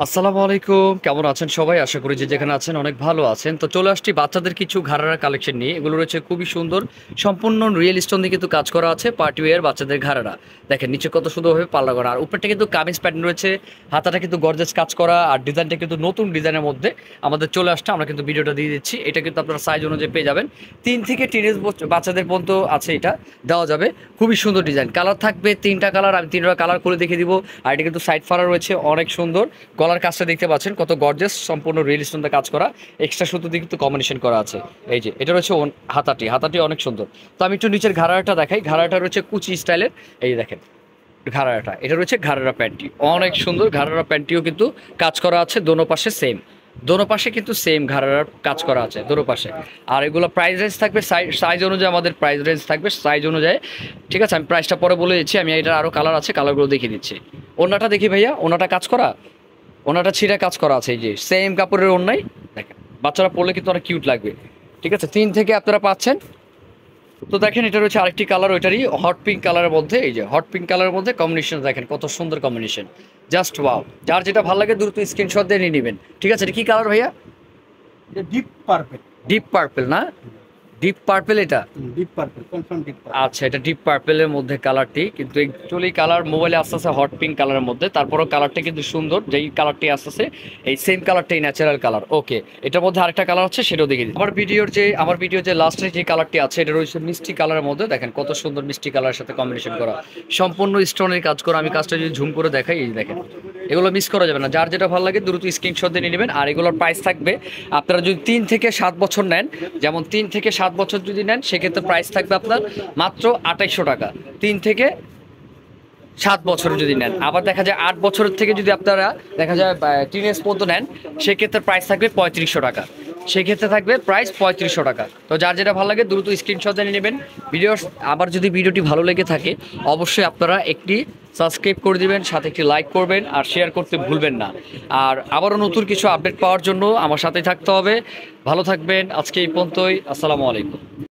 আসসালামু আলাইকুম, কেমন আছেন সবাই? আশা করি যে যেখানে আছেন অনেক ভালো আছেন। তো চলে আসছি বাচ্চাদের কিছু ঘাড়ারা কালেকশন নিয়ে। এগুলো রয়েছে খুবই সুন্দর, সম্পূর্ণ রিয়েল স্টোন দিয়ে কিন্তু কাজ করা আছে। পার্টি ওয়্যার বাচ্চাদের ঘাড়ারা দেখেন নিচে কত সুন্দরভাবে পাল্লা করা, আর উপরটা কিন্তু কামিজ প্যাটার্ন রয়েছে, হাতাটা কিন্তু গর্জাস কাজ করা, আর ডিজাইনটা কিন্তু নতুন ডিজাইনের মধ্যে আমাদের চলে আসছে। আমরা কিন্তু ভিডিওটা দিয়ে দিচ্ছি, এটা কিন্তু আপনারা সাইজ অনুযায়ী পেয়ে যাবেন। 3 থেকে টিনেজ বাচ্চাদের পর্যন্ত আছে, এটা দেওয়া যাবে। খুবই সুন্দর ডিজাইন, কালার থাকবে 3টা কালার, আমি 3টা কালার খুলে দেখিয়ে দিব। আর এটা কিন্তু সাইড ফাড়া রয়েছে, অনেক সুন্দর। গলার কাজটা দেখতে পাচ্ছেন কত গর্জাস, সম্পূর্ণ রিয়েল স্টোনটা কাজ করা, এক্সট্রা সুতো দিয়ে কিন্তু কম্বিনেশন করা আছে। এই যে এটা রয়েছে হাতাটি অনেক সুন্দর। তো আমি একটু নিচের ঘাড়াটা দেখাই। ঘাড়াটা রয়েছে কুচি স্টাইলের, এই দেখেন ঘাড়াটা, এটা রয়েছে ঘাড়ারা প্যান্টি, অনেক সুন্দর। ঘাড়ারা প্যান্টিও কিন্তু কাজ করা আছে, দোনো পাশে সেম, দোনো পাশে কিন্তু সেম ঘাড়ার কাজ করা আছে দোনো পাশে। আর এগুলো প্রাইস রেঞ্জ থাকবে সাইজ অনুযায়ী, আমাদের প্রাইস রেঞ্জ থাকবে সাইজ অনুযায়ী। ঠিক আছে, আমি প্রাইসটা পরে বলে দিচ্ছি। আমি এটার আরও কালার আছে, কালারগুলো দেখিয়ে দিচ্ছি। ওনাটা দেখি ভাইয়া, ওনাটা কাজ করা, ওনাটা ছিঁড়া কাজ করা আছে, এই যে সেম কাপড়ের ওড়নাই। দেখেন বাচ্চারা পরলে কিন্তু অনেক কিউট লাগবে। ঠিক আছে, 3 থেকে আপনারা পাচ্ছেন। তো দেখেন এটা রয়েছে আরেকটি কালার, ওইটারই হট পিঙ্ক কালারের মধ্যে। এই যে হট পিঙ্ক কালারের মধ্যে কম্বিনেশন দেখেন কত সুন্দর কম্বিনেশন, জাস্ট ওয়াও। যার যেটা ভালো লাগে দ্রুত স্ক্রিনশট দিয়ে নিয়ে নেবেন। ঠিক আছে, এটা কি কালার ভাইয়া? এটা ডিপ পার্পল। ডিপ পার্পল না? ডিপ পার্পল এটা? Deep purple, confirm deep purple. আচ্ছা, এটা ডিপ পার্পেলের মধ্যে কালারটি, কিন্তু অ্যাকচুয়ালি কালার মোবাইলে আসতে আসে হট পিঙ্ক কালারের মধ্যে, তারপরও কালারটা কিন্তু সুন্দর। যেই কালারটি আসতেছে এই সেম কালারটাই ন্যাচারাল কালার। ওকে, এটার মধ্যে আরেকটা কালার আছে, সেটাও দেখে দিই। আমার ভিডিওর যে লাস্টে যে কালারটি আছে, এটা রয়েছে মিষ্টি কালারের মধ্যে। দেখেন কত সুন্দর মিষ্টি কালারের সাথে কম্বিনেশন করা, সম্পূর্ণ স্টোনের কাজ করা। আমি কাজটা যদি ঝুম করে দেখাই, এই দেখেন এগুলো মিস করা যাবে না। যার যেটা ভালো লাগে দ্রুত স্ক্রিনশট দিয়ে নিয়ে নেবেন। আর এগুলোর প্রাইস থাকবে, আপনারা যদি 3 থেকে 7 বছর নেন, যেমন 3 থেকে 7 বছর যদি নেন, সেক্ষেত্রে প্রাইস থাকবে আপনার মাত্র 2800 টাকা। 3 থেকে 7 বছর যদি নেন, আবার দেখা যায় 8 বছরের থেকে যদি আপনারা দেখা যায় টিনেজ পর্যন্ত নেন, সেক্ষেত্রে প্রাইস থাকবে 3500 টাকা। সেক্ষেত্রে থাকবে প্রাইস 3500 টাকা। তো যার যেটা ভালো লাগে দ্রুত স্ক্রিনশট দিয়ে নেবেন। আবার যদি ভিডিওটি ভালো লেগে থাকে, অবশ্যই আপনারা একটি সাবস্ক্রাইব করে দিবেন, সাথে একটি লাইক করবেন, আর শেয়ার করতে ভুলবেন না। আর আবারও নতুন কিছু আপডেট পাওয়ার জন্য আমার সাথেই থাকতে হবে। ভালো থাকবেন, আজকে এই পর্যন্তই। আসসালামু আলাইকুম।